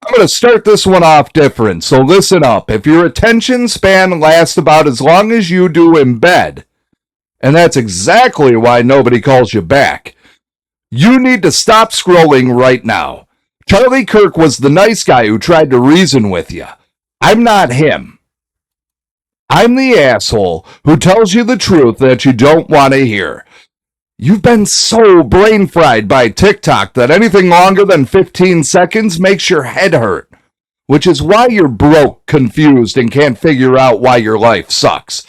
I'm going to start this one off different, so listen up. If your attention span lasts about as long as you do in bed, and that's exactly why nobody calls you back, you need to stop scrolling right now. Charlie Kirk was the nice guy who tried to reason with you. I'm not him. I'm the asshole who tells you the truth that you don't want to hear. You've been so brain fried by TikTok that anything longer than 15 seconds makes your head hurt, which is why you're broke, confused, and can't figure out why your life sucks.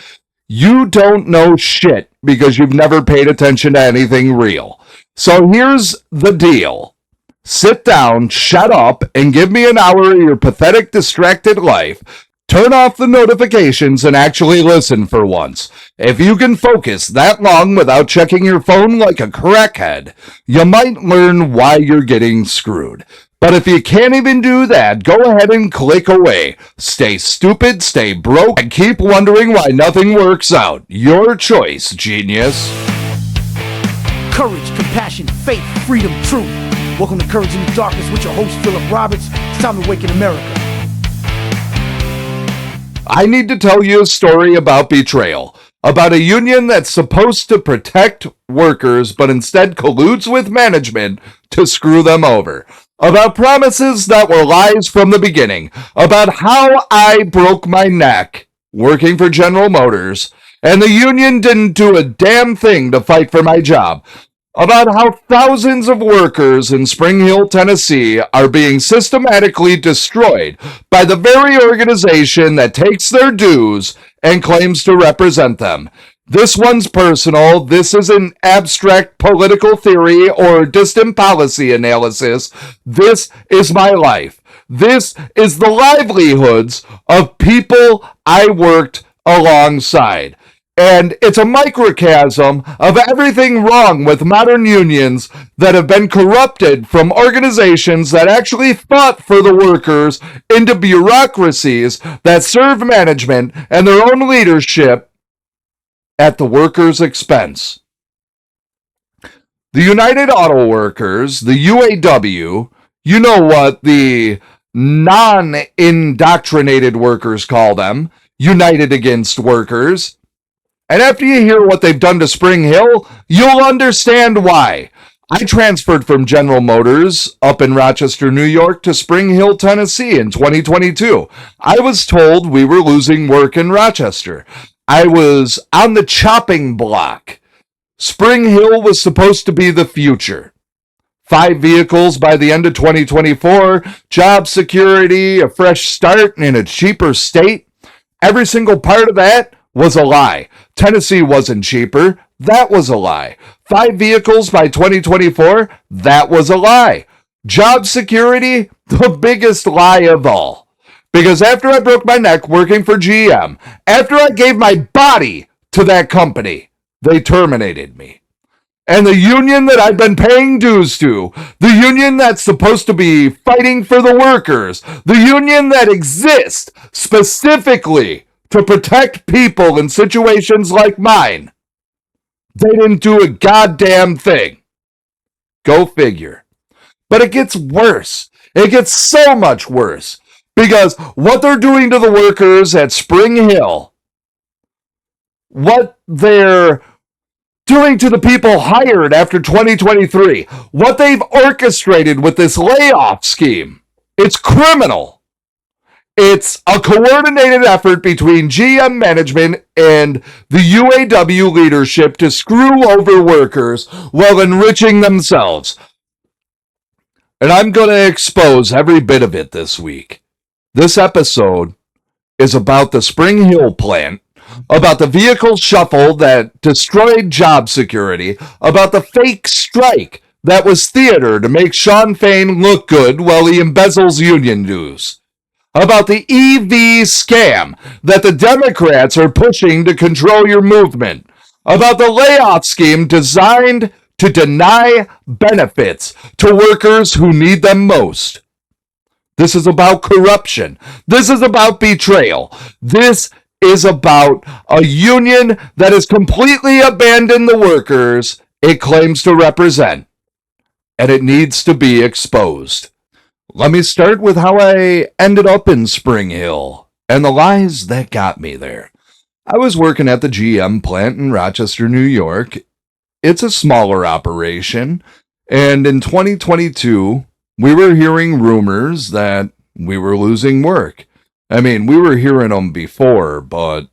You don't know shit because you've never paid attention to anything real. So here's the deal. Sit down, shut up, and give me an hour of your pathetic, distracted life. Turn off the notifications and actually listen for once. If you can focus that long without checking your phone like a crackhead, you might learn why you're getting screwed. But if you can't even do that, go ahead and click away. Stay stupid, stay broke, and keep wondering why nothing works out. Your choice, genius. Courage, compassion, faith, freedom, truth. Welcome to Courage in the Darkness with your host, Philip Roberts. It's time to awaken America. I need to tell you a story about betrayal, about a union that's supposed to protect workers but instead colludes with management to screw them over, about promises that were lies from the beginning, about how I broke my neck working for General Motors and the union didn't do a damn thing to fight for my job, about how thousands of workers in Spring Hill, Tennessee are being systematically destroyed by the very organization that takes their dues and claims to represent them. This one's personal. This isn't abstract political theory or distant policy analysis. This is my life. This is the livelihoods of people I worked alongside. And it's a microcosm of everything wrong with modern unions that have been corrupted from organizations that actually fought for the workers into bureaucracies that serve management and their own leadership at the workers' expense. The United Auto Workers, the UAW, you know what the non-indoctrinated workers call them, United Against Workers. And after you hear what they've done to Spring Hill, you'll understand why. I transferred from General Motors up in Rochester, New York to Spring Hill, Tennessee in 2022. I was told we were losing work in Rochester. I was on the chopping block. Spring Hill was supposed to be the future. 5 vehicles by the end of 2024, job security, a fresh start in a cheaper state. Every single part of that was a lie. Tennessee wasn't cheaper. That was a lie. 5 vehicles by 2024. That was a lie. Job security, the biggest lie of all. Because after I broke my neck working for GM, after I gave my body to that company, they terminated me. And the union that I've been paying dues to, the union that's supposed to be fighting for the workers, the union that exists specifically to protect people in situations like mine, they didn't do a goddamn thing. Go figure. But it gets worse. It gets so much worse. Because what they're doing to the workers at Spring Hill, what they're doing to the people hired after 2023, what they've orchestrated with this layoff scheme, it's criminal. It's a coordinated effort between GM management and the UAW leadership to screw over workers while enriching themselves. And I'm going to expose every bit of it this week. This episode is about the Spring Hill plant, about the vehicle shuffle that destroyed job security, about the fake strike that was theater to make Shawn Fain look good while he embezzles union dues, about the EV scam that the Democrats are pushing to control your movement, about the layoff scheme designed to deny benefits to workers who need them most. This is about corruption. This is about betrayal. This is about a union that has completely abandoned the workers it claims to represent, and it needs to be exposed. Let me start with how I ended up in Spring Hill and the lies that got me there. I was working at the GM plant in Rochester, New York. It's a smaller operation, and in 2022, we were hearing rumors that we were losing work. I mean, we were hearing them before, but,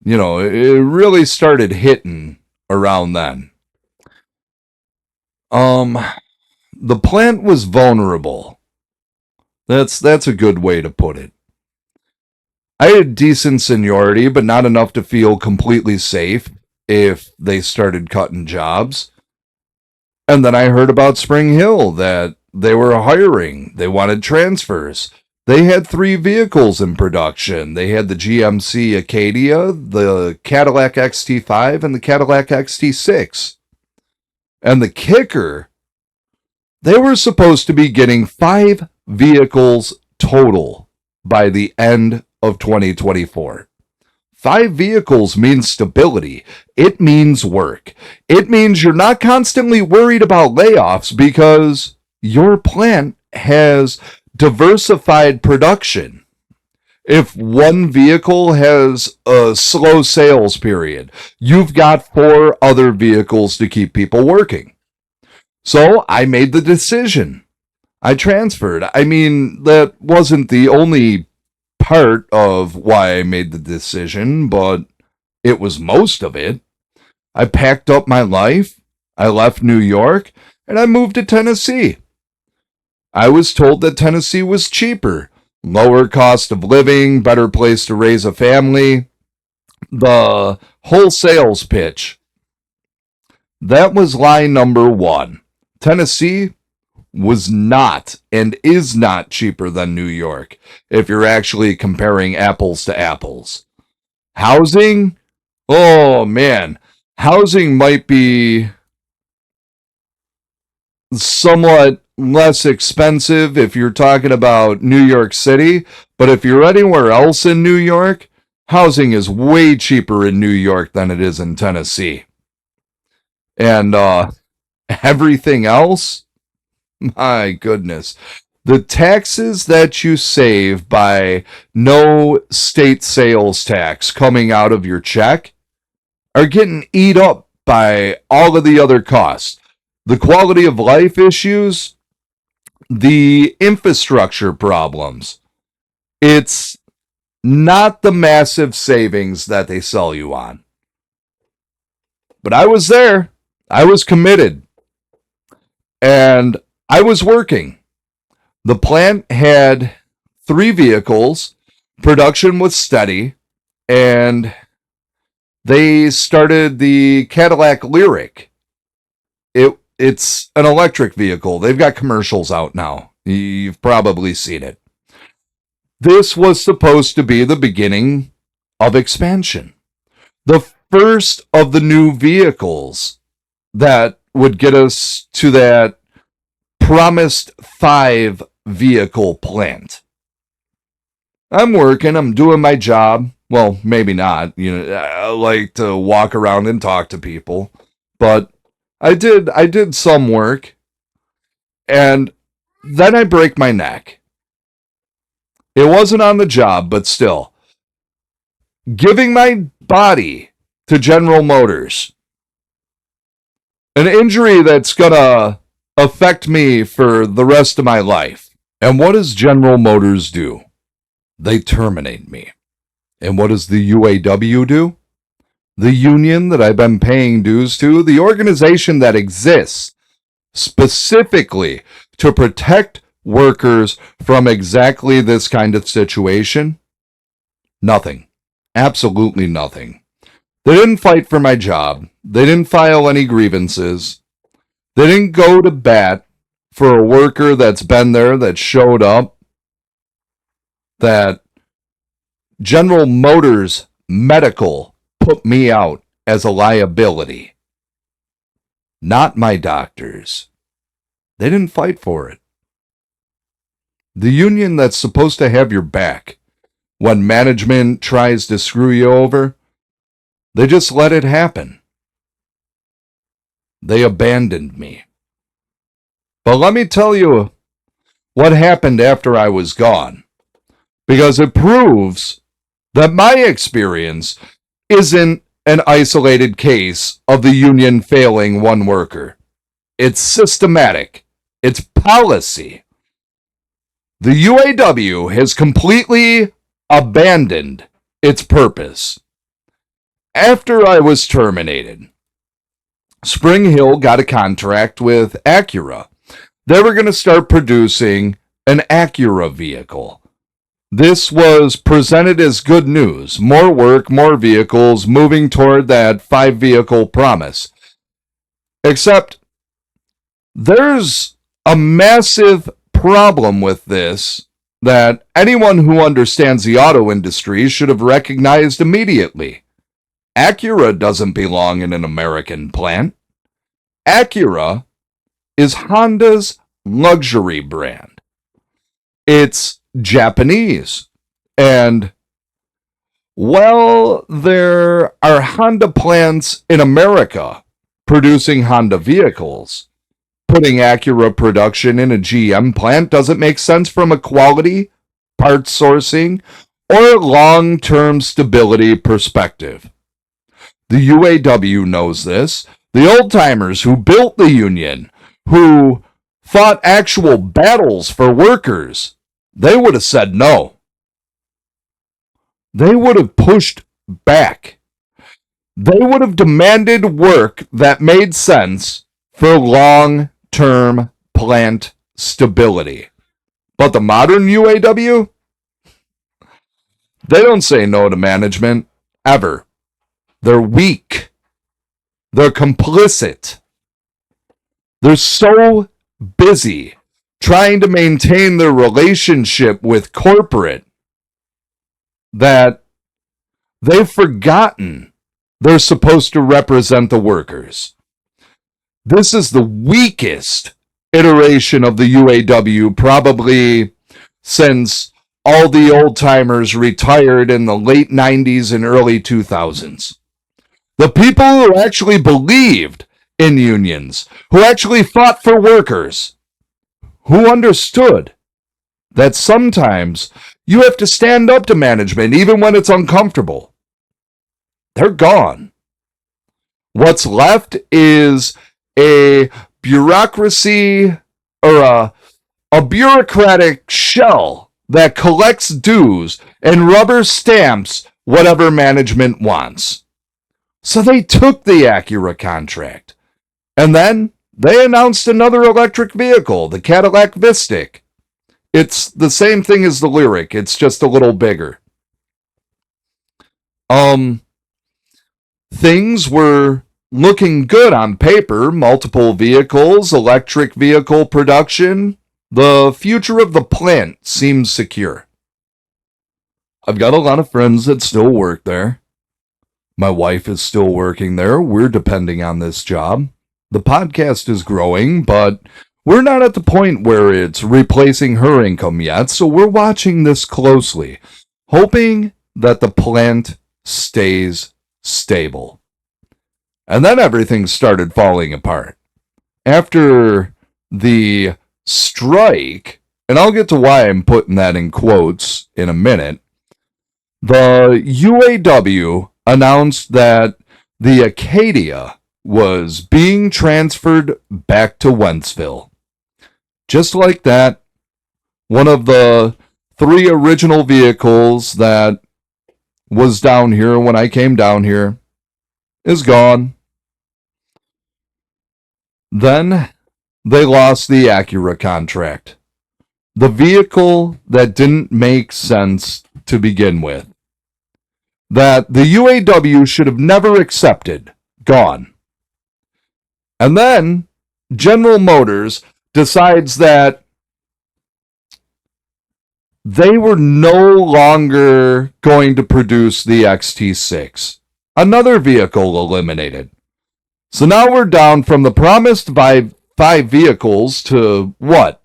it really started hitting around then. The plant was vulnerable. That's a good way to put it. I had decent seniority, but not enough to feel completely safe if they started cutting jobs. And then I heard about Spring Hill, that they were hiring. They wanted transfers. They had 3 vehicles in production. They had the GMC Acadia, the Cadillac XT5, and the Cadillac XT6. And the kicker, they were supposed to be getting 5 vehicles total by the end of 2024. 5 vehicles means stability. It means work. It means you're not constantly worried about layoffs because your plant has diversified production. If one vehicle has a slow sales period, you've got 4 other vehicles to keep people working. So I made the decision. I transferred. I mean, that wasn't the only part of why I made the decision, but it was most of it. I packed up my life, I left New York, and I moved to Tennessee. I was told that Tennessee was cheaper, lower cost of living, better place to raise a family. The whole sales pitch. That was lie number 1. Tennessee was not and is not cheaper than New York if you're actually comparing apples to apples. Housing? Oh man, housing might be somewhat less expensive if you're talking about New York City, but if you're anywhere else in New York, housing is way cheaper in New York than it is in Tennessee. And everything else, my goodness. The taxes that you save by no state sales tax coming out of your check are getting eat up by all of the other costs. The quality of life issues, the infrastructure problems. It's not the massive savings that they sell you on. But I was there. I was committed. And I was working. The plant had 3 vehicles. Production was steady. And they started the Cadillac Lyriq. It's an electric vehicle. They've got commercials out now. You've probably seen it. This was supposed to be the beginning of expansion. The first of the new vehicles that would get us to that promised 5 vehicle plant. I'm working, I'm doing my job. Well, maybe not. I like to walk around and talk to people. But I did some work, and then I break my neck. It wasn't on the job, but still. Giving my body to General Motors. An injury that's gonna affect me for the rest of my life. And what does General Motors do? They terminate me. And what does the UAW do? The union that I've been paying dues to, the organization that exists specifically to protect workers from exactly this kind of situation? Nothing. Absolutely nothing. They didn't fight for my job. They didn't file any grievances. They didn't go to bat for a worker that's been there, that showed up, that General Motors Medical put me out as a liability. Not my doctors. They didn't fight for it. The union that's supposed to have your back when management tries to screw you over, they just let it happen. They abandoned me. But let me tell you what happened after I was gone, because it proves that my experience isn't an isolated case of the union failing one worker. It's systematic. It's policy. The UAW has completely abandoned its purpose. After I was terminated, Spring Hill got a contract with Acura. They were going to start producing an Acura vehicle. This was presented as good news. More work, more vehicles, moving toward that 5-vehicle promise. Except, there's a massive problem with this that anyone who understands the auto industry should have recognized immediately. Acura doesn't belong in an American plant. Acura is Honda's luxury brand. It's Japanese. And, well, there are Honda plants in America producing Honda vehicles. Putting Acura production in a GM plant doesn't make sense from a quality, parts sourcing, or long-term stability perspective. The UAW knows this. The old-timers who built the union, who fought actual battles for workers, they would have said no. They would have pushed back. They would have demanded work that made sense for long-term plant stability. But the modern UAW, they don't say no to management, ever. They're weak. They're complicit. They're so busy trying to maintain their relationship with corporate that they've forgotten they're supposed to represent the workers. This is the weakest iteration of the UAW probably since all the old-timers retired in the late 90s and early 2000s. The people who actually believed in unions, who actually fought for workers, who understood that sometimes you have to stand up to management even when it's uncomfortable. They're gone. What's left is a bureaucracy or a bureaucratic shell that collects dues and rubber stamps whatever management wants. So they took the Acura contract. And then they announced another electric vehicle, the Cadillac Vistic. It's the same thing as the Lyriq. It's just a little bigger. Things were looking good on paper. Multiple vehicles, electric vehicle production. The future of the plant seems secure. I've got a lot of friends that still work there. My wife is still working there. We're depending on this job. The podcast is growing, but we're not at the point where it's replacing her income yet, so we're watching this closely, hoping that the plant stays stable. And then everything started falling apart. After the strike, and I'll get to why I'm putting that in quotes in a minute, the UAW announced that the Acadia was being transferred back to Wentzville. Just like that, one of the 3 original vehicles that was down here when I came down here is gone. Then they lost the Acura contract. The vehicle that didn't make sense to begin with. That the UAW should have never accepted. Gone. And then General Motors decides that they were no longer going to produce the XT6. Another vehicle eliminated. So now we're down from the promised 5 vehicles to what?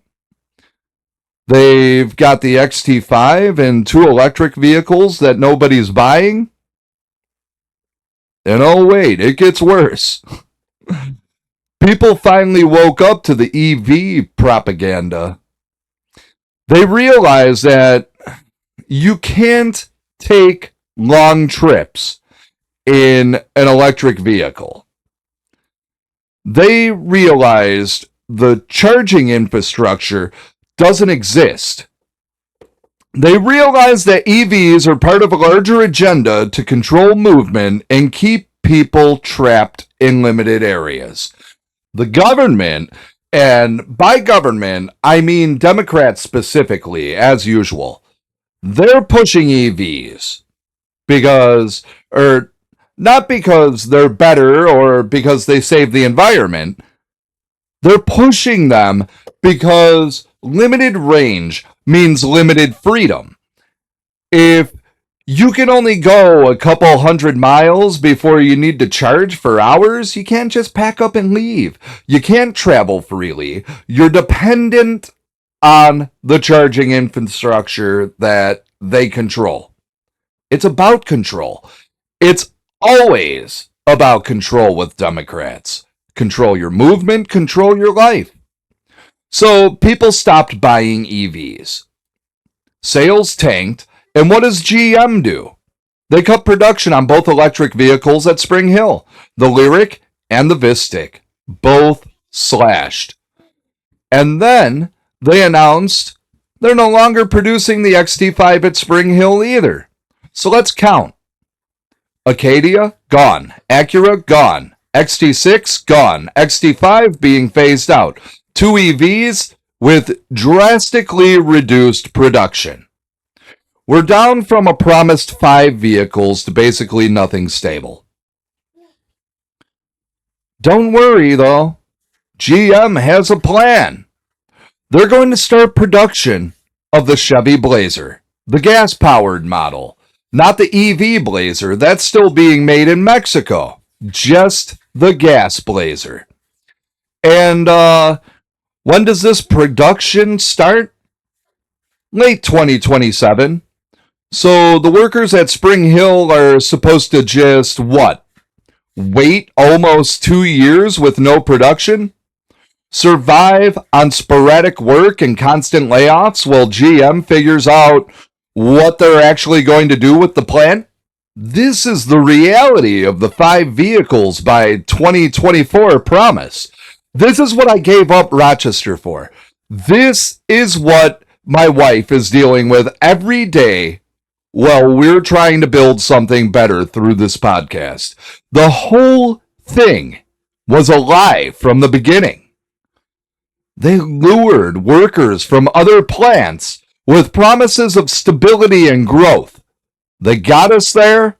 They've got the XT5 and 2 electric vehicles that nobody's buying. And oh wait, it gets worse. People finally woke up to the EV propaganda. They realized that you can't take long trips in an electric vehicle. They realized the charging infrastructure doesn't exist. They realized that EVs are part of a larger agenda to control movement and keep people trapped in limited areas. The government, and by government, I mean Democrats specifically, as usual, they're pushing EVs because, or not because they're better or because they save the environment. They're pushing them because limited range means limited freedom. If you can only go a couple hundred miles before you need to charge for hours, you can't just pack up and leave. You can't travel freely. You're dependent on the charging infrastructure that they control. It's about control. It's always about control with Democrats. Control your movement, control your life. So people stopped buying EVs. Sales tanked, and what does GM do? They cut production on both electric vehicles at Spring Hill. The Lyriq and the Vistic, both slashed. And then they announced they're no longer producing the XT5 at Spring Hill either. So let's count. Acadia, gone. Acura, gone. XT6, gone. XT5 being phased out. 2 EVs with drastically reduced production. We're down from a promised 5 vehicles to basically nothing stable. Don't worry, though. GM has a plan. They're going to start production of the Chevy Blazer, the gas-powered model. Not the EV Blazer, that's still being made in Mexico. Just the gas Blazer. And when does this production start? Late 2027. So the workers at Spring Hill are supposed to just, what? Wait almost 2 years with no production? Survive on sporadic work and constant layoffs while GM figures out what they're actually going to do with the plant? This is the reality of the 5 vehicles by 2024 promise. This is what I gave up Rochester for. This is what my wife is dealing with every day while we're trying to build something better through this podcast. The whole thing was a lie from the beginning. They lured workers from other plants with promises of stability and growth. They got us there,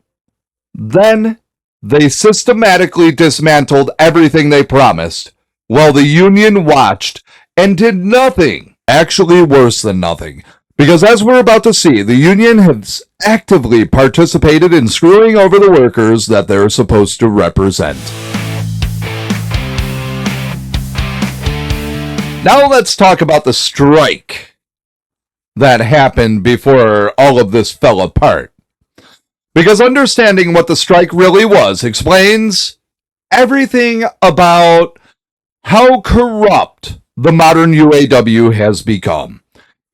then they systematically dismantled everything they promised, while the union watched and did nothing. Actually worse than nothing. Because as we're about to see, the union has actively participated in screwing over the workers that they're supposed to represent. Now let's talk about the strike that happened before all of this fell apart. Because understanding what the strike really was explains everything about how corrupt the modern UAW has become.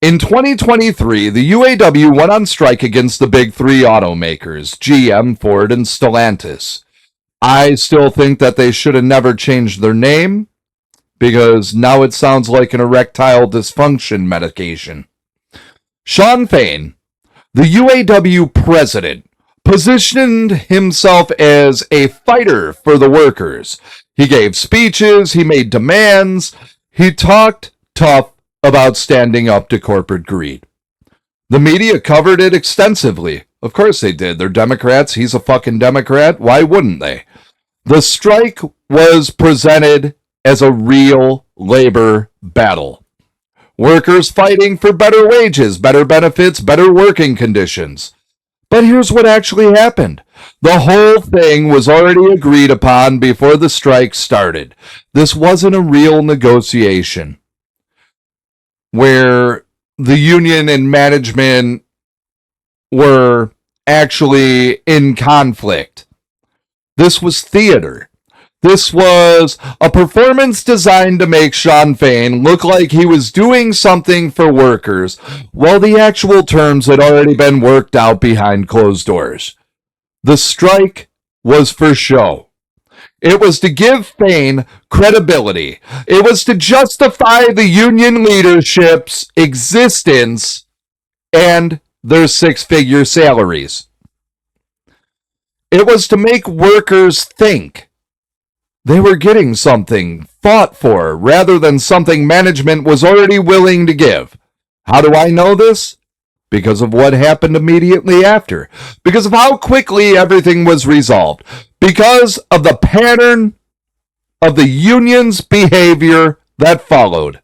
In 2023, the UAW went on strike against the big 3 automakers, GM, Ford, and Stellantis. I still think that they should have never changed their name, because now it sounds like an erectile dysfunction medication. Shawn Fain, the UAW president, positioned himself as a fighter for the workers. He gave speeches, he made demands, he talked tough about standing up to corporate greed. The media covered it extensively. Of course they did. They're Democrats. He's a fucking Democrat. Why wouldn't they? The strike was presented as a real labor battle. Workers fighting for better wages, better benefits, better working conditions. But here's what actually happened. The whole thing was already agreed upon before the strike started. This wasn't a real negotiation where the union and management were actually in conflict. This was theater. This was a performance designed to make Shawn Fain look like he was doing something for workers, while the actual terms had already been worked out behind closed doors. The strike was for show. It was to give Fain credibility. It was to justify the union leadership's existence and their six-figure salaries. It was to make workers think they were getting something fought for rather than something management was already willing to give. How do I know this? Because of what happened immediately after. Because of how quickly everything was resolved. Because of the pattern of the union's behavior that followed.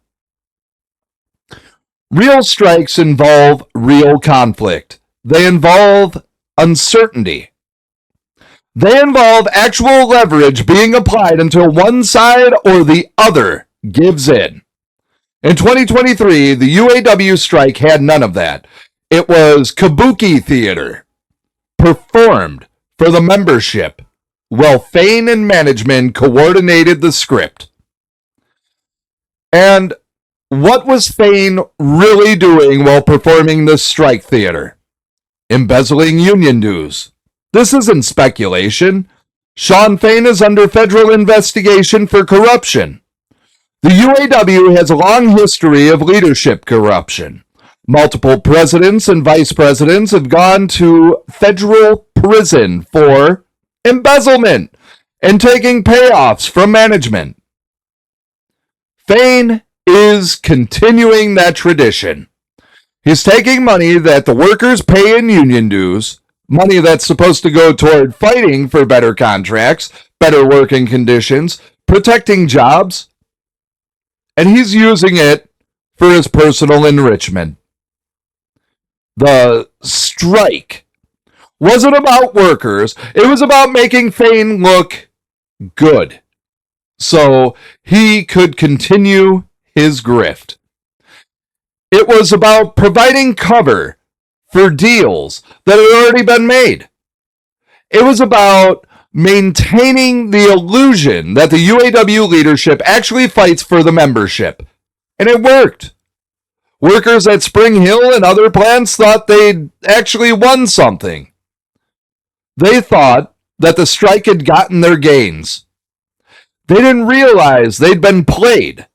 Real strikes involve real conflict. They involve uncertainty. They involve actual leverage being applied until one side or the other gives in. In 2023, the UAW strike had none of that. It was kabuki theater, performed for the membership, while Fain and management coordinated the script. And what was Fain really doing while performing this strike theater? Embezzling union dues. This isn't speculation. Shawn Fain is under federal investigation for corruption. The UAW has a long history of leadership corruption. Multiple presidents and vice presidents have gone to federal prison for embezzlement and taking payoffs from management. Fain is continuing that tradition. He's taking money that the workers pay in union dues, money that's supposed to go toward fighting for better contracts, better working conditions, protecting jobs, and he's using it for his personal enrichment. The strike wasn't about workers. It was about making Fain look good so he could continue his grift. It was about providing cover for deals that had already been made. It was about maintaining the illusion that the UAW leadership actually fights for the membership. And it worked. Workers at Spring Hill and other plants thought they'd actually won something. They thought that the strike had gotten their gains. They didn't realize they'd been played.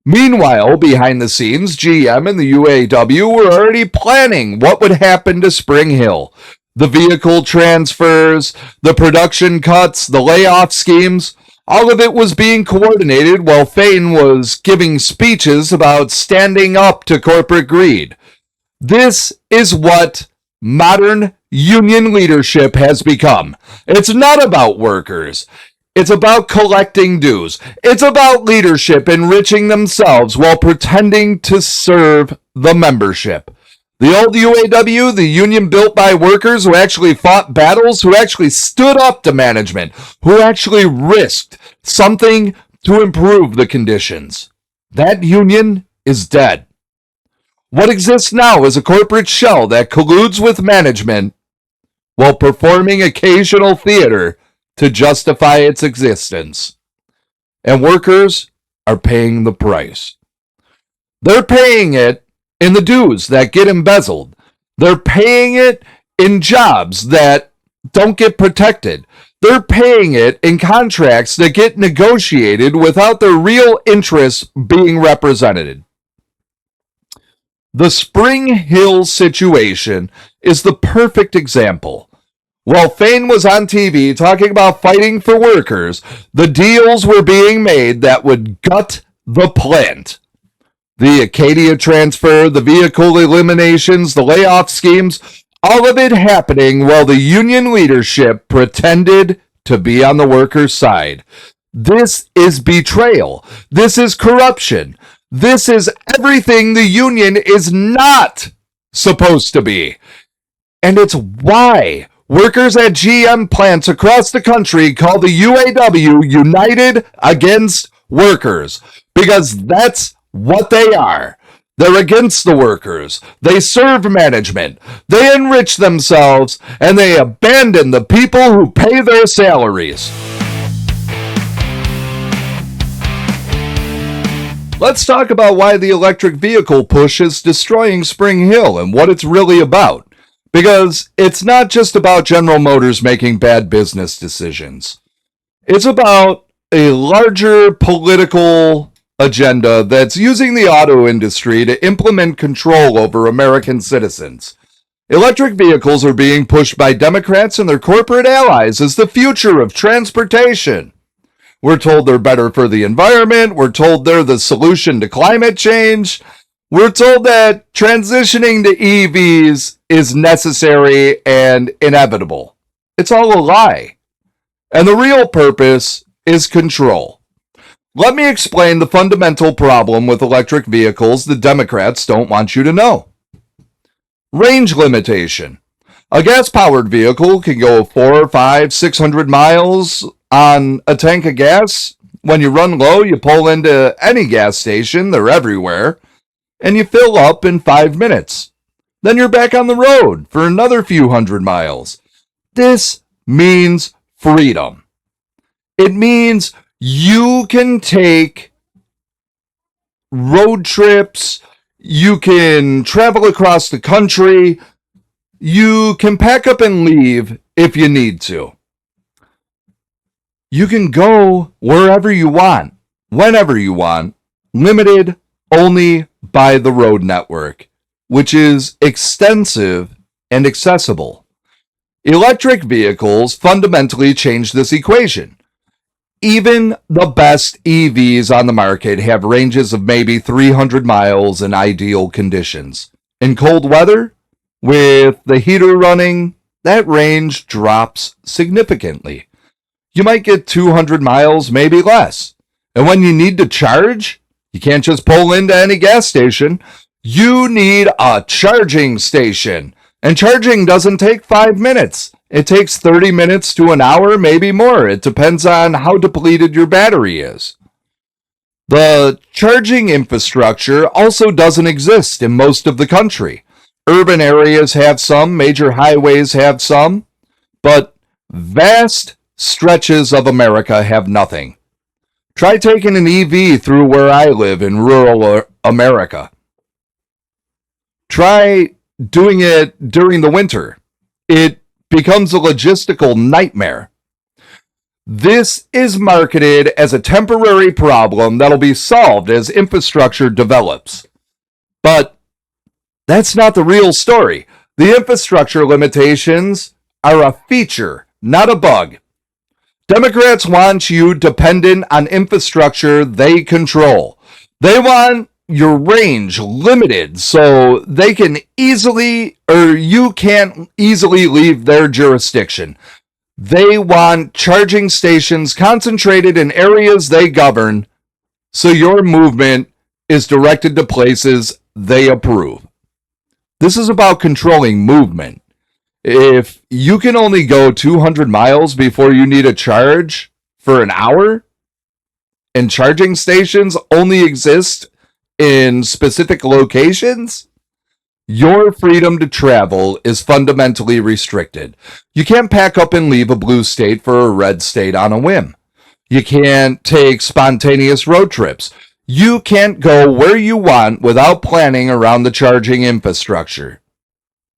Meanwhile, behind the scenes, GM and the UAW were already planning what would happen to Spring Hill. The vehicle transfers, the production cuts, the layoff schemes, all of it was being coordinated while Fain was giving speeches about standing up to corporate greed. This is what modern union leadership has become. It's not about workers. It's about collecting dues. It's about leadership enriching themselves while pretending to serve the membership. The old UAW, the union built by workers who actually fought battles, who actually stood up to management, who actually risked something to improve the conditions. That union is dead. What exists now is a corporate shell that colludes with management while performing occasional theater to justify its existence. And workers are paying the price. They're paying it in the dues that get embezzled. They're paying it in jobs that don't get protected. They're paying it in contracts that get negotiated without their real interests being represented. The Spring Hill situation is the perfect example. While Fain was on TV talking about fighting for workers, the deals were being made that would gut the plant. The Acadia transfer, the vehicle eliminations, the layoff schemes, all of it happening while the union leadership pretended to be on the workers' side. This is betrayal. This is corruption. This is everything the union is not supposed to be. And it's why workers at GM plants across the country call the UAW United Against Workers, because that's what they are. They're against the workers. They serve management. They enrich themselves, and they abandon the people who pay their salaries. Let's talk about why the electric vehicle push is destroying Spring Hill and what it's really about. Because it's not just about General Motors making bad business decisions. It's about a larger political agenda that's using the auto industry to implement control over American citizens. Electric vehicles are being pushed by Democrats and their corporate allies as the future of transportation. We're told they're better for the environment. We're told they're the solution to climate change. We're told that transitioning to EVs is necessary and inevitable. It's all a lie. And the real purpose is control. Let me explain the fundamental problem with electric vehicles the Democrats don't want you to know. Range limitation. A gas-powered vehicle can go 400, 500, 600 miles on a tank of gas. When you run low, you pull into any gas station, they're everywhere, and you fill up in 5 minutes. Then you're back on the road for another few hundred miles. This means freedom. It means you can take road trips, you can travel across the country, you can pack up and leave if you need to. You can go wherever you want, whenever you want, limited only by the road network, which is extensive and accessible. Electric vehicles fundamentally change this equation. Even the best EVs on the market have ranges of maybe 300 miles in ideal conditions. In cold weather, with the heater running, that range drops significantly. You might get 200 miles, maybe less. And when you need to charge, you can't just pull into any gas station. You need a charging station. And charging doesn't take 5 minutes. It takes 30 minutes to an hour, maybe more. It depends on how depleted your battery is. The charging infrastructure also doesn't exist in most of the country. Urban areas have some, major highways have some, but vast stretches of America have nothing. Try taking an EV through where I live in rural America. Try doing it during the winter. It becomes a logistical nightmare. This is marketed as a temporary problem that'll be solved as infrastructure develops. But that's not the real story. The infrastructure limitations are a feature, not a bug. Democrats want you dependent on infrastructure they control. They want your range limited so they can easily, or you can't easily leave their jurisdiction. They want charging stations concentrated in areas they govern so your movement is directed to places they approve. This is about controlling movement. If you can only go 200 miles before you need a charge for an hour, and charging stations only exist in specific locations, your freedom to travel is fundamentally restricted. You can't pack up and leave a blue state for a red state on a whim. You can't take spontaneous road trips. You can't go where you want without planning around the charging infrastructure.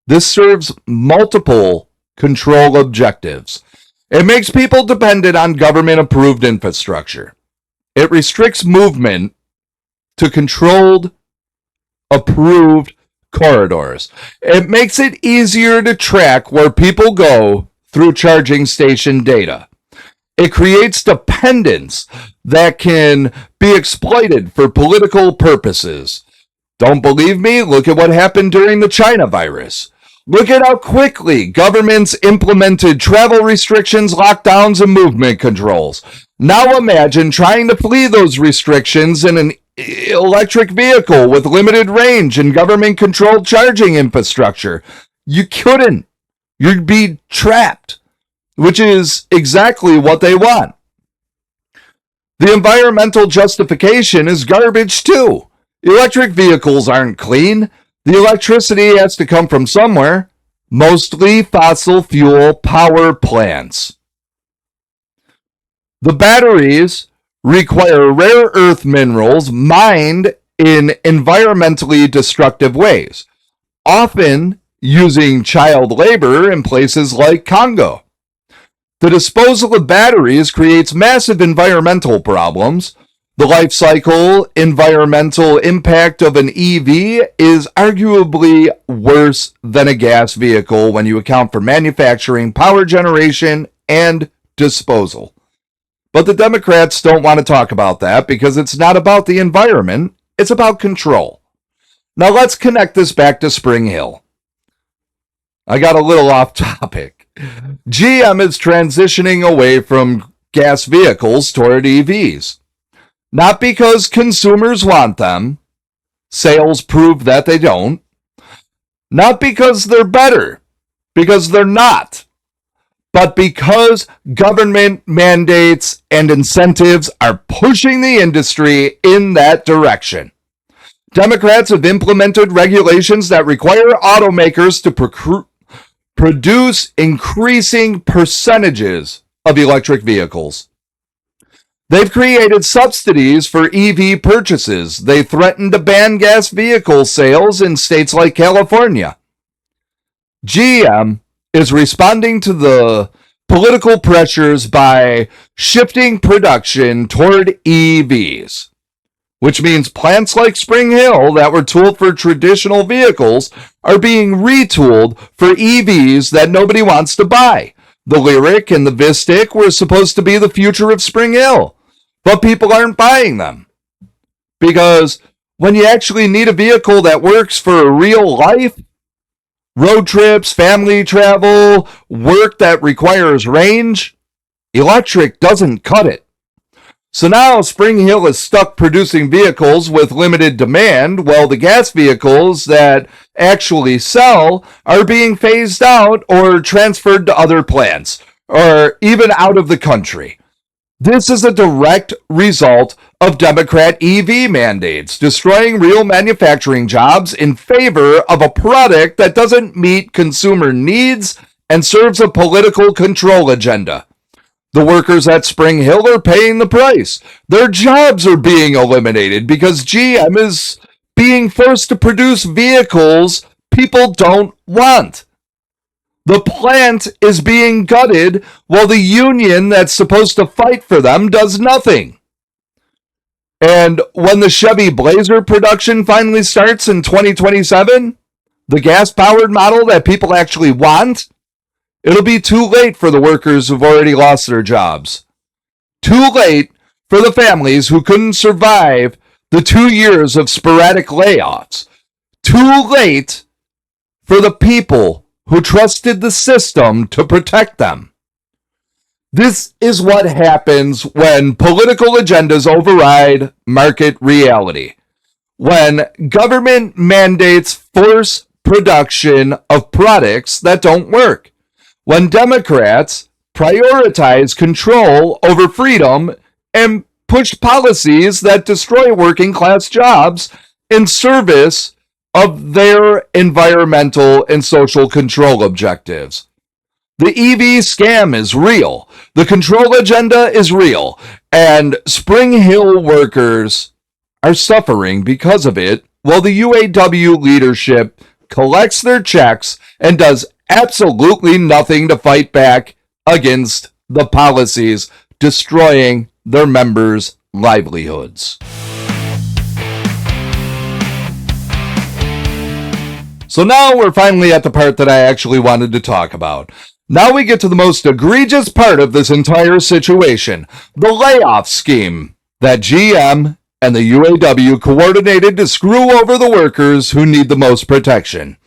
This serves multiple control objectives. It makes people dependent on government-approved infrastructure. It restricts movement to controlled, approved corridors. It makes it easier to track where people go through charging station data. It creates dependence that can be exploited for political purposes. Don't believe me? Look at what happened during the China virus. Look at how quickly governments implemented travel restrictions, lockdowns, and movement controls. Now imagine trying to flee those restrictions in an electric vehicle with limited range and government-controlled charging infrastructure. You couldn't. You'd be trapped, which is exactly what they want. The environmental justification is garbage too. Electric vehicles aren't clean. The electricity has to come from somewhere, mostly fossil fuel power plants. The batteries require rare earth minerals mined in environmentally destructive ways, often using child labor in places like Congo. The disposal of batteries creates massive environmental problems. The life cycle environmental impact of an EV is arguably worse than a gas vehicle when you account for manufacturing, power generation, and disposal. But the Democrats don't want to talk about that because it's not about the environment, it's about control. Now let's connect this back to Spring Hill. I got a little off topic. GM is transitioning away from gas vehicles toward EVs. Not because consumers want them. Sales prove that they don't. Not because they're better, because they're not. But because government mandates and incentives are pushing the industry in that direction. Democrats have implemented regulations that require automakers to produce increasing percentages of electric vehicles. They've created subsidies for EV purchases. They threatened to ban gas vehicle sales in states like California. GM is responding to the political pressures by shifting production toward EVs, which means plants like Spring Hill that were tooled for traditional vehicles are being retooled for EVs that nobody wants to buy. The Lyric and the Vistic were supposed to be the future of Spring Hill, but people aren't buying them. Because when you actually need a vehicle that works for real life, road trips, family travel, work that requires range, electric doesn't cut it. So now Spring Hill is stuck producing vehicles with limited demand, while the gas vehicles that actually sell are being phased out or transferred to other plants, or even out of the country. This is a direct result of Democrat EV mandates, destroying real manufacturing jobs in favor of a product that doesn't meet consumer needs and serves a political control agenda. The workers at Spring Hill are paying the price. Their jobs are being eliminated because GM is being forced to produce vehicles people don't want. The plant is being gutted while the union that's supposed to fight for them does nothing. And when the Chevy Blazer production finally starts in 2027, the gas-powered model that people actually want, it'll be too late for the workers who've already lost their jobs. Too late for the families who couldn't survive the 2 years of sporadic layoffs. Too late for the people who trusted the system to protect them. This is what happens when political agendas override market reality. When government mandates force production of products that don't work. When Democrats prioritize control over freedom and push policies that destroy working class jobs in service of their environmental and social control objectives. The EV scam is real. The control agenda is real. And Spring Hill workers are suffering because of it, while the UAW leadership collects their checks and does absolutely nothing to fight back against the policies destroying their members' livelihoods. So now we're finally at the part that I actually wanted to talk about. Now we get to the most egregious part of this entire situation, the layoff scheme that GM and the UAW coordinated to screw over the workers who need the most protection.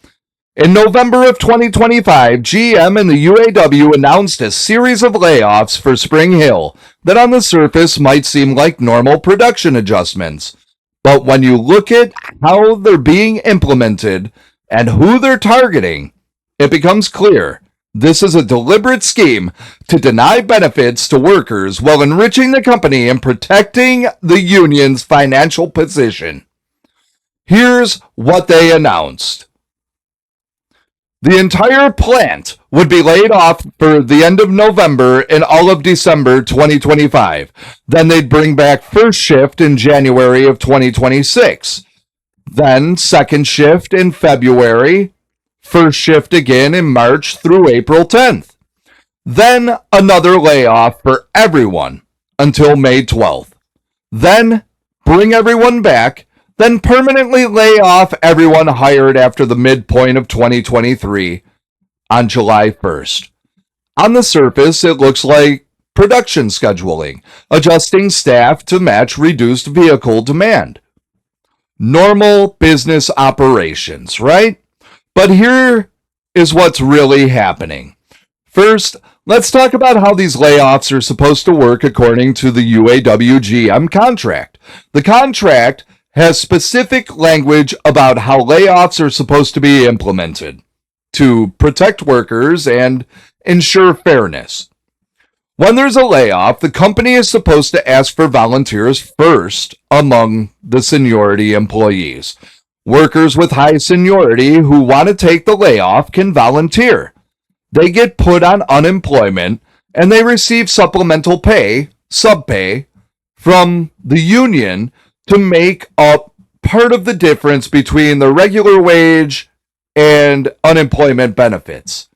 In November of 2025, GM and the UAW announced a series of layoffs for Spring Hill that on the surface might seem like normal production adjustments. But when you look at how they're being implemented and who they're targeting, it becomes clear this is a deliberate scheme to deny benefits to workers while enriching the company and protecting the union's financial position. Here's what they announced. The entire plant would be laid off for the end of November and all of December 2025. Then they'd bring back first shift in January of 2026. Then second shift in February, first shift again in March through April 10th. Then another layoff for everyone until May 12th. Then bring everyone back, then permanently lay off everyone hired after the midpoint of 2023 on July 1st. On the surface, it looks like production scheduling, adjusting staff to match reduced vehicle demand. Normal business operations, right? But here is what's really happening. First, let's talk about how these layoffs are supposed to work according to the UAW GM contract. The contract has specific language about how layoffs are supposed to be implemented to protect workers and ensure fairness. When there's a layoff, the company is supposed to ask for volunteers first among the seniority employees. Workers with high seniority who want to take the layoff can volunteer. They get put on unemployment and they receive supplemental pay, subpay, from the union to make up part of the difference between the regular wage and unemployment benefits.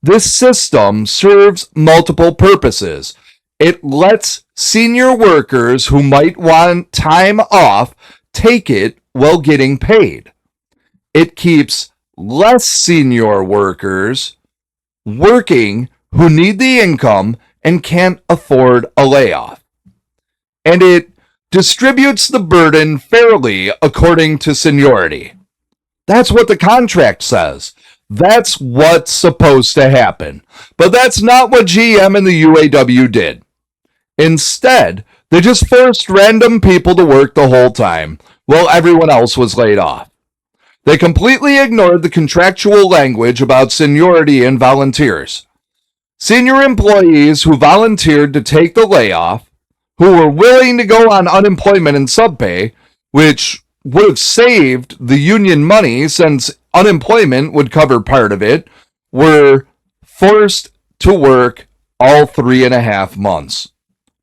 This system serves multiple purposes. It lets senior workers who might want time off take it while getting paid. It keeps less senior workers working who need the income and can't afford a layoff. And it distributes the burden fairly according to seniority. That's what the contract says. That's what's supposed to happen. But that's not what GM and the UAW did. Instead, they just forced random people to work the whole time while everyone else was laid off. They completely ignored the contractual language about seniority and volunteers. Senior employees who volunteered to take the layoff, who were willing to go on unemployment and subpay, which would have saved the union money since unemployment would cover part of it, were forced to work all 3.5 months.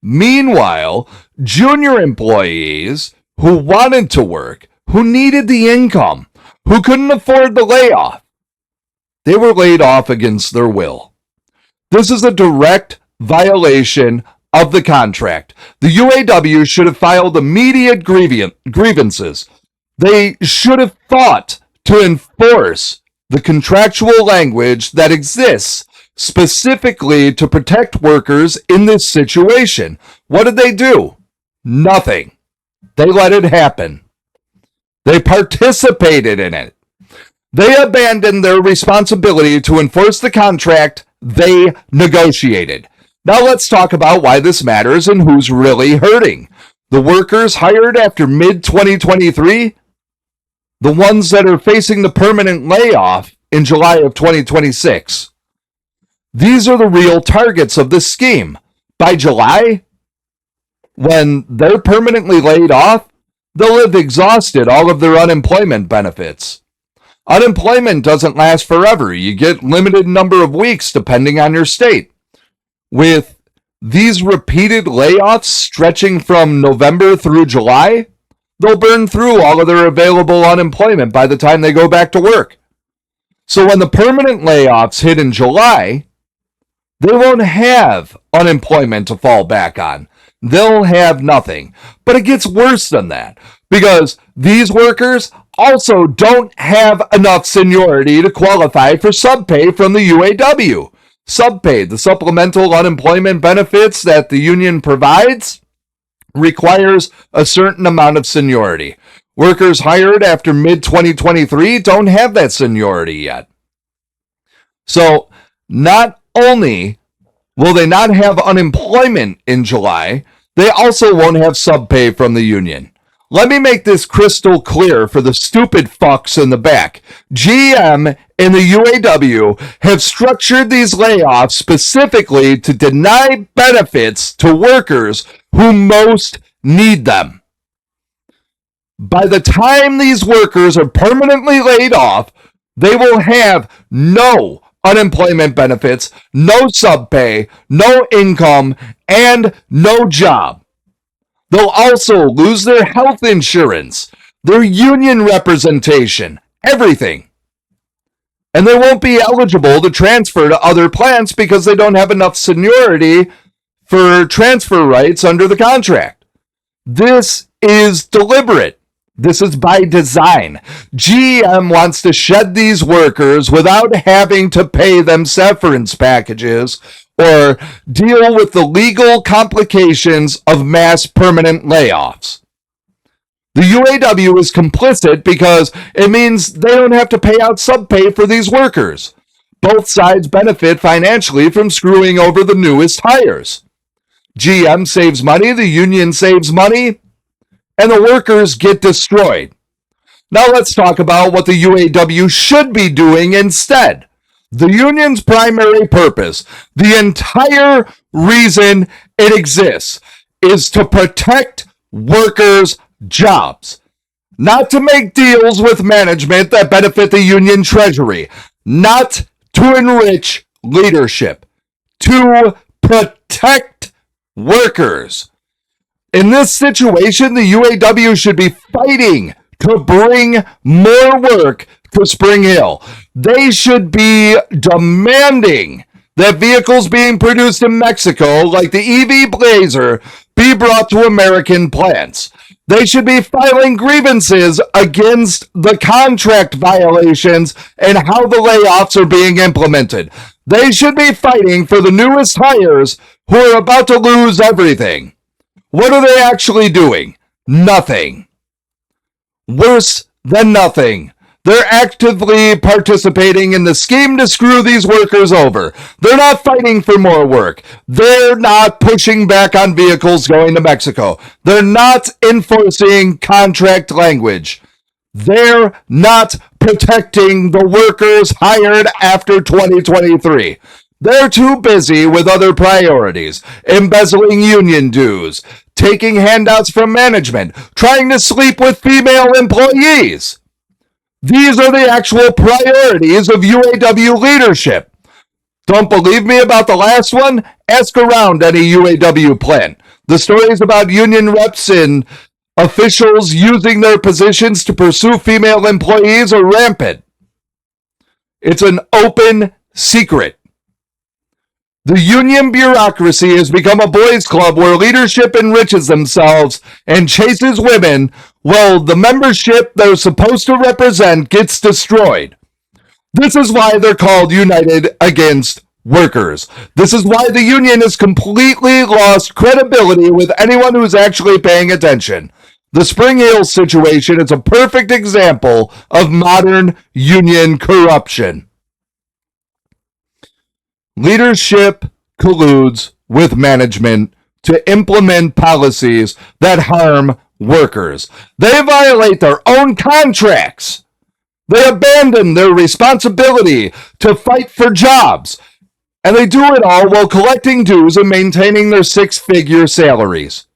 Meanwhile, junior employees who wanted to work, who needed the income, who couldn't afford the layoff, they were laid off against their will. This is a direct violation of the contract. The UAW should have filed immediate grievances. They should have fought to enforce the contractual language that exists specifically to protect workers in this situation. What did they do? Nothing. They let it happen. They participated in it. They abandoned their responsibility to enforce the contract they negotiated. Now let's talk about why this matters and who's really hurting. The workers hired after mid-2023, the ones that are facing the permanent layoff in July of 2026. These are the real targets of this scheme. By July, when they're permanently laid off, they'll have exhausted all of their unemployment benefits. Unemployment doesn't last forever. You get limited number of weeks depending on your state. With these repeated layoffs stretching from November through July, they'll burn through all of their available unemployment by the time they go back to work. So when the permanent layoffs hit in July, they won't have unemployment to fall back on. They'll have nothing. But it gets worse than that, because these workers also don't have enough seniority to qualify for subpay from the UAW. Subpay, the supplemental unemployment benefits that the union provides, requires a certain amount of seniority. Workers hired after mid-2023 don't have that seniority yet. So not only will they not have unemployment in July, they also won't have subpay from the union. Let me make this crystal clear for the stupid fucks in the back. GM and the UAW have structured these layoffs specifically to deny benefits to workers who most need them. By the time these workers are permanently laid off, They will have no unemployment benefits, no sub pay, no income, and no job. They'll also lose their health insurance, their union representation, everything. And they won't be eligible to transfer to other plants because they don't have enough seniority for transfer rights under the contract. This is deliberate. This is by design. GM wants to shed these workers without having to pay them severance packages or deal with the legal complications of mass permanent layoffs. The UAW is complicit because it means they don't have to pay out subpay for these workers. Both sides benefit financially from screwing over the newest hires. GM saves money, the union saves money, and the workers get destroyed. Now let's talk about what the UAW should be doing instead. The union's primary purpose, the entire reason it exists, is to protect workers' jobs, not to make deals with management that benefit the union treasury, not to enrich leadership, to protect workers. In this situation, the UAW should be fighting to bring more work to Spring Hill. They should be demanding that vehicles being produced in Mexico, like the EV Blazer, be brought to American plants. They should be filing grievances against the contract violations and how the layoffs are being implemented. They should be fighting for the newest hires who are about to lose everything. What are they actually doing? Nothing. Worse than nothing. They're actively participating in the scheme to screw these workers over. They're not fighting for more work. They're not pushing back on vehicles going to Mexico. They're not enforcing contract language. They're not protecting the workers hired after 2023. They're too busy with other priorities, embezzling union dues, taking handouts from management, trying to sleep with female employees. These are the actual priorities of UAW leadership. Don't believe me about the last one? Ask around any UAW plant. The stories about union reps and officials using their positions to pursue female employees are rampant. It's an open secret. The union bureaucracy has become a boys' club where leadership enriches themselves and chases women, while the membership they're supposed to represent gets destroyed. This is why they're called United Against Workers. This is why the union has completely lost credibility with anyone who's actually paying attention. The Spring Hill situation is a perfect example of modern union corruption. Leadership colludes with management to implement policies that harm workers. They violate their own contracts. They abandon their responsibility to fight for jobs. And they do it all while collecting dues and maintaining their six-figure salaries.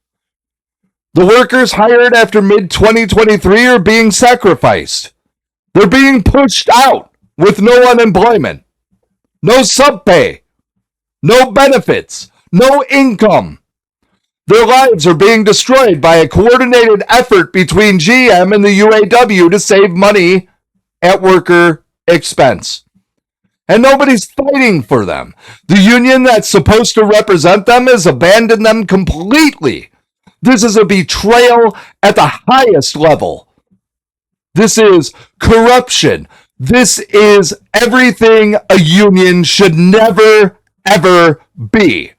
The workers hired after mid-2023 are being sacrificed. They're being pushed out with no unemployment, no subpay, no benefits, no income. Their lives are being destroyed by a coordinated effort between GM and the UAW to save money at worker expense. And nobody's fighting for them. The union that's supposed to represent them has abandoned them completely. This is a betrayal at the highest level. This is corruption. This is everything a union should never, ever be.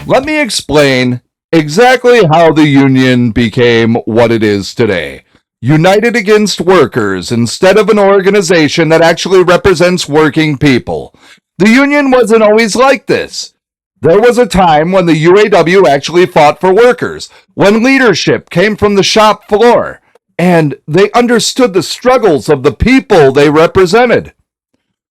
Let me explain exactly how the union became what it is today. United Against Workers instead of an organization that actually represents working people. The union wasn't always like this. There was a time when the UAW actually fought for workers, when leadership came from the shop floor, and they understood the struggles of the people they represented.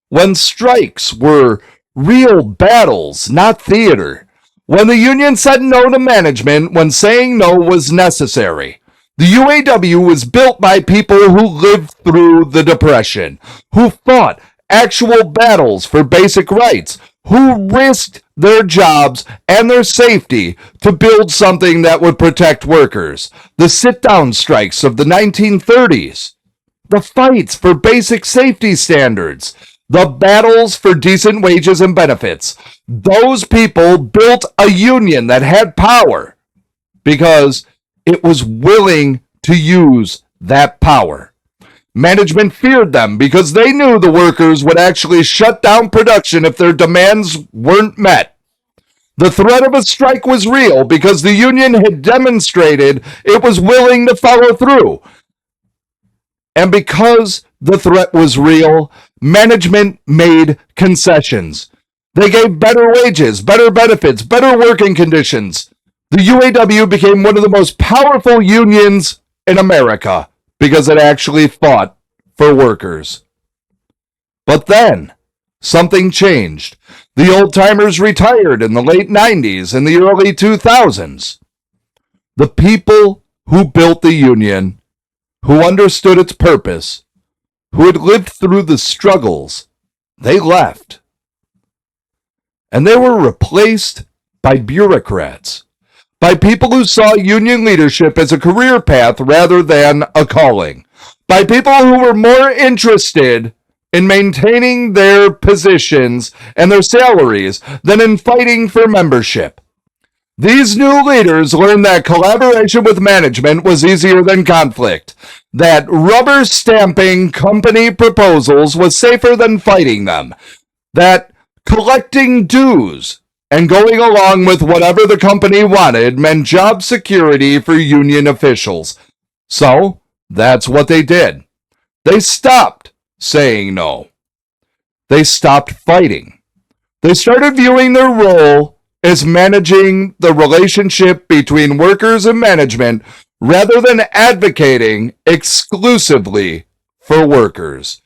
When strikes were real battles, not theater. When the union said no to management when saying no was necessary. The UAW was built by people who lived through the Depression, who fought actual battles for basic rights, who risked their jobs and their safety to build something that would protect workers. The sit-down strikes of the 1930s, the fights for basic safety standards, the battles for decent wages and benefits. Those people built a union that had power because it was willing to use that power. Management feared them because they knew the workers would actually shut down production if their demands weren't met. The threat of a strike was real because the union had demonstrated it was willing to follow through. And because the threat was real, management made concessions. They gave better wages, better benefits, better working conditions. The UAW became one of the most powerful unions in America because it actually fought for workers. But then, something changed. The old-timers retired in the late 90s and the early 2000s. The people who built the union, who understood its purpose, who had lived through the struggles, they left. And they were replaced by bureaucrats, by people who saw union leadership as a career path rather than a calling, by people who were more interested in maintaining their positions and their salaries than in fighting for membership. These new leaders learned that collaboration with management was easier than conflict, that rubber stamping company proposals was safer than fighting them, that collecting dues and going along with whatever the company wanted meant job security for union officials. So, that's what they did. They stopped saying no. They stopped fighting. They started viewing their role as managing the relationship between workers and management rather than advocating exclusively for workers.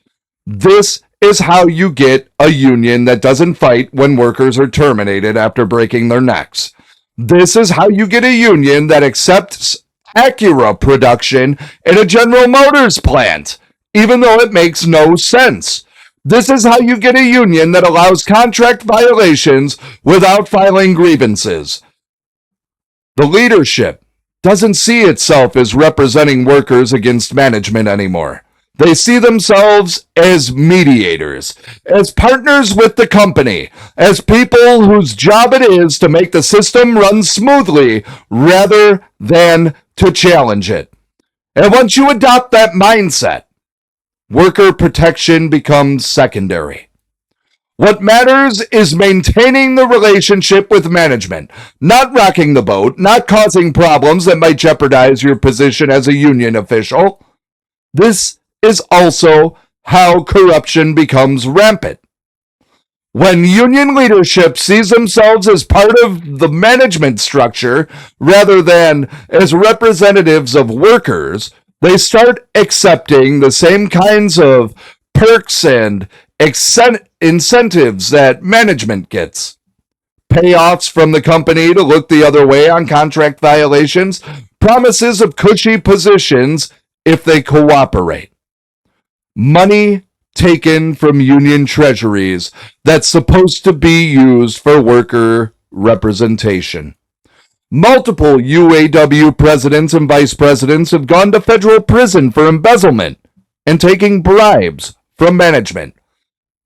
This is how you get a union that doesn't fight when workers are terminated after breaking their necks. This is how you get a union that accepts Acura production in a General Motors plant, even though it makes no sense. This is how you get a union that allows contract violations without filing grievances. The leadership doesn't see itself as representing workers against management anymore. They see themselves as mediators, as partners with the company, as people whose job it is to make the system run smoothly rather than to challenge it. And once you adopt that mindset, worker protection becomes secondary. What matters is maintaining the relationship with management, not rocking the boat, not causing problems that might jeopardize your position as a union official. This is also how corruption becomes rampant. When union leadership sees themselves as part of the management structure rather than as representatives of workers, they start accepting the same kinds of perks and incentives that management gets. Payoffs from the company to look the other way on contract violations, promises of cushy positions if they cooperate. Money taken from union treasuries that's supposed to be used for worker representation. Multiple UAW presidents and vice presidents have gone to federal prison for embezzlement and taking bribes from management.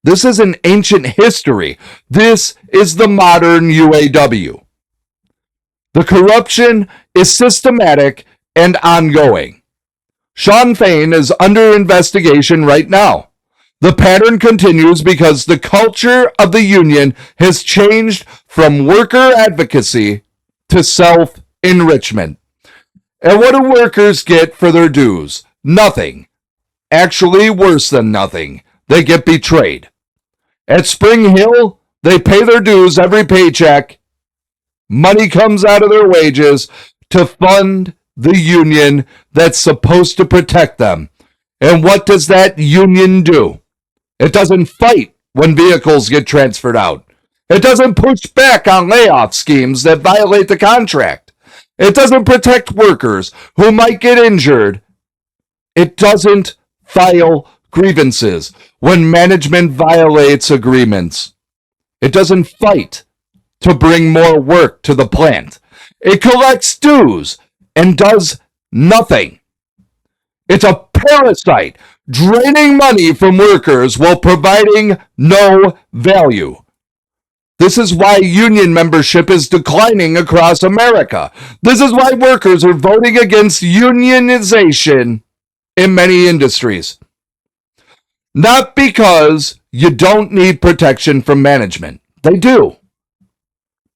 This is an ancient history. This is the modern UAW. The corruption is systematic and ongoing. Shawn Fain is under investigation right now. The pattern continues because the culture of the union has changed from worker advocacy to self-enrichment. And what do workers get for their dues? Nothing. Actually, worse than nothing. They get betrayed. At Spring Hill, they pay their dues every paycheck. Money comes out of their wages to fund the union that's supposed to protect them. And what does that union do? It doesn't fight when vehicles get transferred out. It doesn't push back on layoff schemes that violate the contract. It doesn't protect workers who might get injured. It doesn't file grievances when management violates agreements. It doesn't fight to bring more work to the plant. It collects dues and does nothing. It's a parasite, draining money from workers while providing no value. This is why union membership is declining across America. This is why workers are voting against unionization in many industries. Not because you don't need protection from management. They do.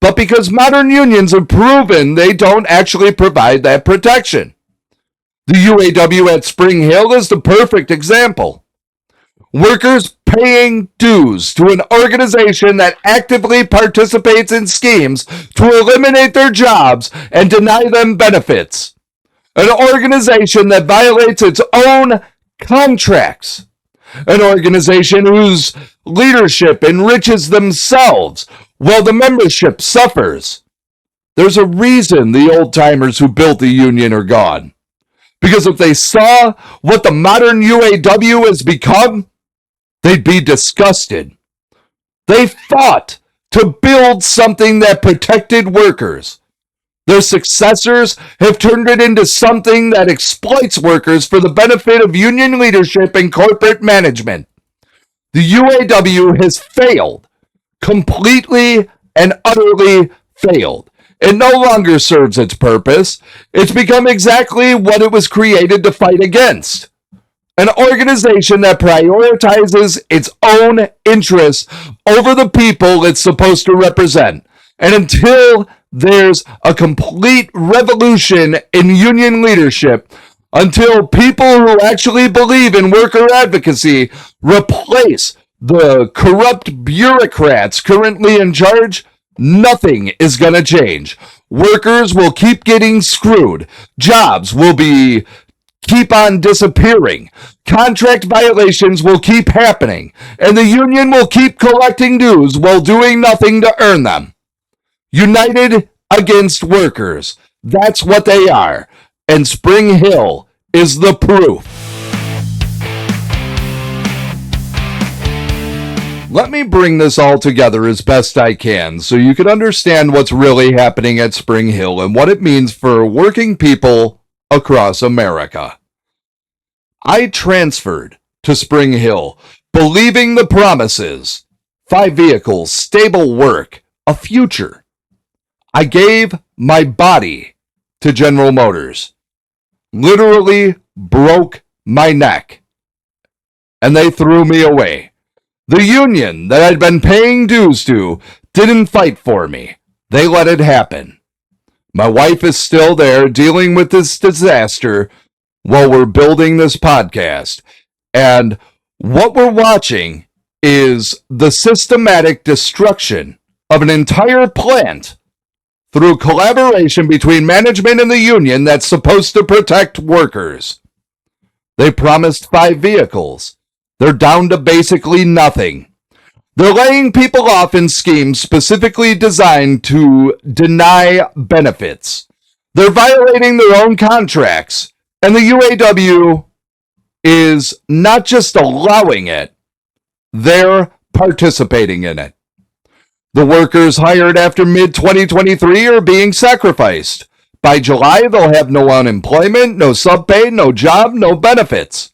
But because modern unions have proven they don't actually provide that protection. The UAW at Spring Hill is the perfect example. Workers paying dues to an organization that actively participates in schemes to eliminate their jobs and deny them benefits. An organization that violates its own contracts. An organization whose leadership enriches themselves while the membership suffers. There's a reason the old-timers who built the union are gone. Because if they saw what the modern UAW has become, they'd be disgusted. They fought to build something that protected workers. Their successors have turned it into something that exploits workers for the benefit of union leadership and corporate management. The UAW has failed, completely and utterly failed. It no longer serves its purpose. It's become exactly what it was created to fight against. An organization that prioritizes its own interests over the people it's supposed to represent. And until there's a complete revolution in union leadership, until people who actually believe in worker advocacy replace the corrupt bureaucrats currently in charge, nothing is going to change. Workers will keep getting screwed. Jobs will keep on disappearing. Contract violations will keep happening. And the union will keep collecting dues while doing nothing to earn them. United against workers. That's what they are. And Spring Hill is the proof. Let me bring this all together as best I can so you can understand what's really happening at Spring Hill and what it means for working people across America. I transferred to Spring Hill, believing the promises: 5 vehicles, stable work, a future. I gave my body to General Motors, literally broke my neck, and they threw me away. The union that I'd been paying dues to didn't fight for me. They let it happen. My wife is still there dealing with this disaster while we're building this podcast. And what we're watching is the systematic destruction of an entire plant through collaboration between management and the union that's supposed to protect workers. They promised 5 vehicles. They're down to basically nothing. They're laying people off in schemes specifically designed to deny benefits. They're violating their own contracts. And the UAW is not just allowing it, they're participating in it. The workers hired after mid-2023 are being sacrificed. By July, they'll have no unemployment, no subpay, no job, no benefits.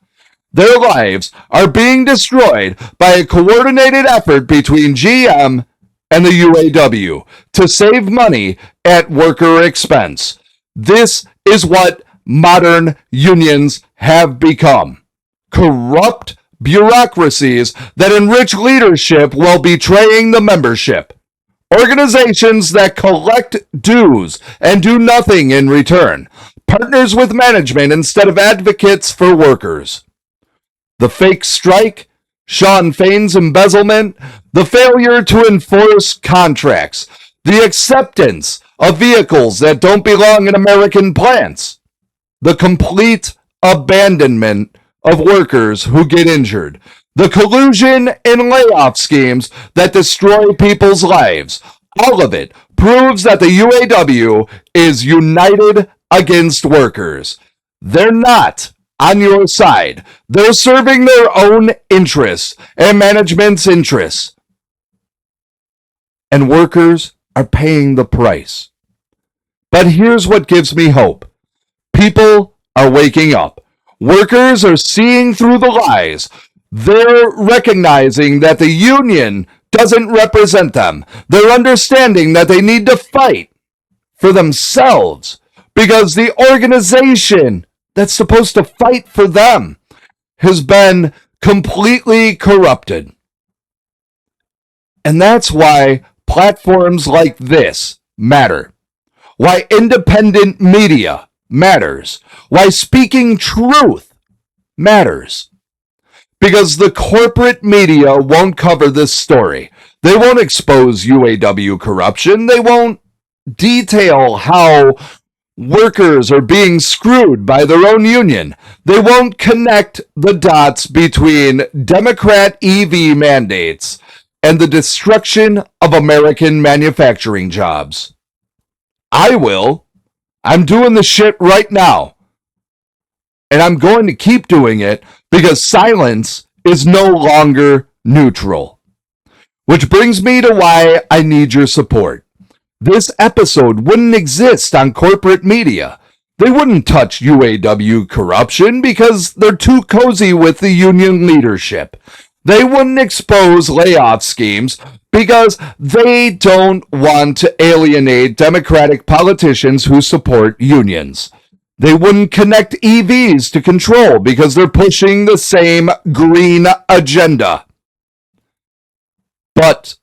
Their lives are being destroyed by a coordinated effort between GM and the UAW to save money at worker expense. This is what modern unions have become. Corrupt bureaucracies that enrich leadership while betraying the membership. Organizations that collect dues and do nothing in return. Partners with management instead of advocates for workers. The fake strike, Sean Fain's embezzlement, the failure to enforce contracts, the acceptance of vehicles that don't belong in American plants, the complete abandonment of workers who get injured, the collusion and layoff schemes that destroy people's lives. All of it proves that the UAW is united against workers. They're not on your side. They're serving their own interests and management's interests. And workers are paying the price. But here's what gives me hope. People are waking up. Workers are seeing through the lies. They're recognizing that the union doesn't represent them. They're understanding that they need to fight for themselves because the organization that's supposed to fight for them has been completely corrupted. And that's why platforms like this matter. Why independent media matters. Why speaking truth matters. Because the corporate media won't cover this story. They won't expose UAW corruption. They won't detail how workers are being screwed by their own union. They won't connect the dots between Democrat EV mandates and the destruction of American manufacturing jobs. I will. I'm doing the shit right now. And I'm going to keep doing it because silence is no longer neutral. Which brings me to why I need your support. This episode wouldn't exist on corporate media. They wouldn't touch UAW corruption because they're too cozy with the union leadership. They wouldn't expose layoff schemes because they don't want to alienate Democratic politicians who support unions. They wouldn't connect EVs to control because they're pushing the same green agenda. But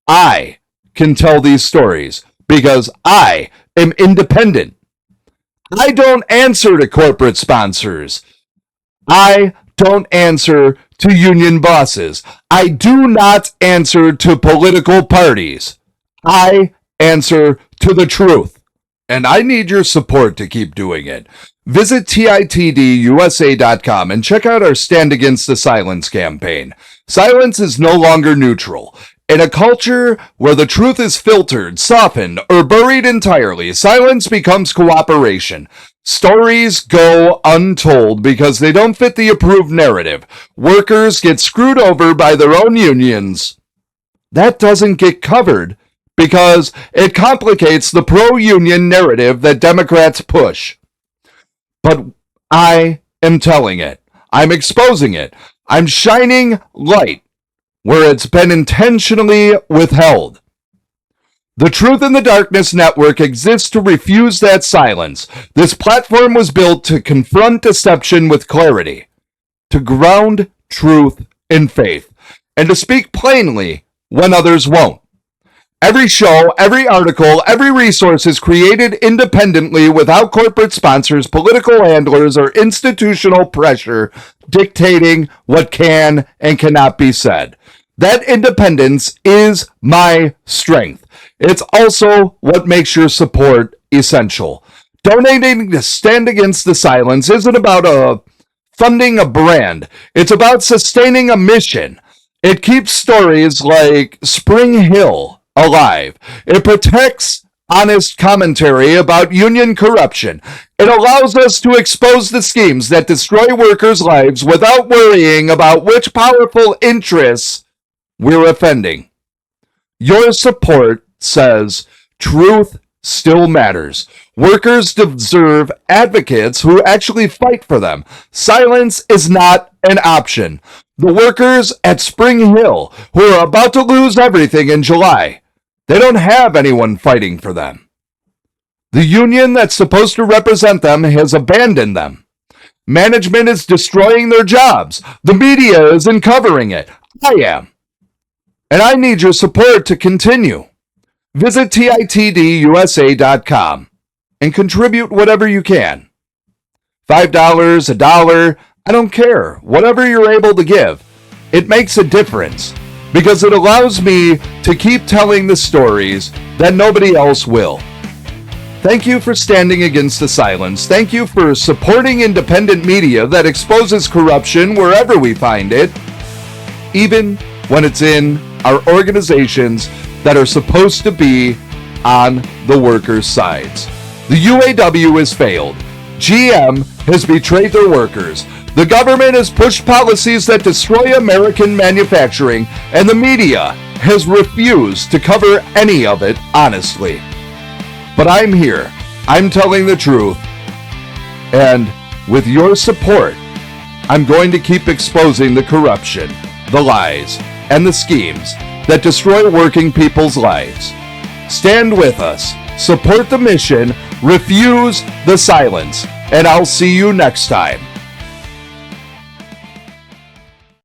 I can tell these stories because I am independent. I don't answer to corporate sponsors. I don't answer to union bosses. I do not answer to political parties. I answer to the truth. And I need your support to keep doing it. Visit TITDUSA.com and check out our Stand Against the Silence campaign. Silence is no longer neutral. In a culture where the truth is filtered, softened, or buried entirely, silence becomes cooperation. Stories go untold because they don't fit the approved narrative. Workers get screwed over by their own unions. That doesn't get covered because it complicates the pro-union narrative that Democrats push. But I am telling it. I'm exposing it. I'm shining light where it's been intentionally withheld. The Truth in the Darkness Network exists to refuse that silence. This platform was built to confront deception with clarity, to ground truth in faith, and to speak plainly when others won't. Every show, every article, every resource is created independently without corporate sponsors, political handlers, or institutional pressure dictating what can and cannot be said. That independence is my strength. It's also what makes your support essential. Donating to Stand Against the Silence isn't about funding a brand. It's about sustaining a mission. It keeps stories like Spring Hill alive. It protects honest commentary about union corruption. It allows us to expose the schemes that destroy workers' lives without worrying about which powerful interests we're offending. Your support says truth still matters. Workers deserve advocates who actually fight for them. Silence is not an option. The workers at Spring Hill, who are about to lose everything in July, they don't have anyone fighting for them. The union that's supposed to represent them has abandoned them. Management is destroying their jobs. The media isn't covering it. I am. And I need your support to continue. Visit TITDUSA.com and contribute whatever you can. $5, $1, I don't care. Whatever you're able to give. It makes a difference because it allows me to keep telling the stories that nobody else will. Thank you for standing against the silence. Thank you for supporting independent media that exposes corruption wherever we find it, even when it's in our organizations that are supposed to be on the workers' sides. The UAW has failed. GM has betrayed their workers. The government has pushed policies that destroy American manufacturing, and the media has refused to cover any of it honestly. But I'm here. I'm telling the truth. And with your support, I'm going to keep exposing the corruption, the lies, and the schemes that destroy working people's lives. Stand with us, support the mission, refuse the silence, and I'll see you next time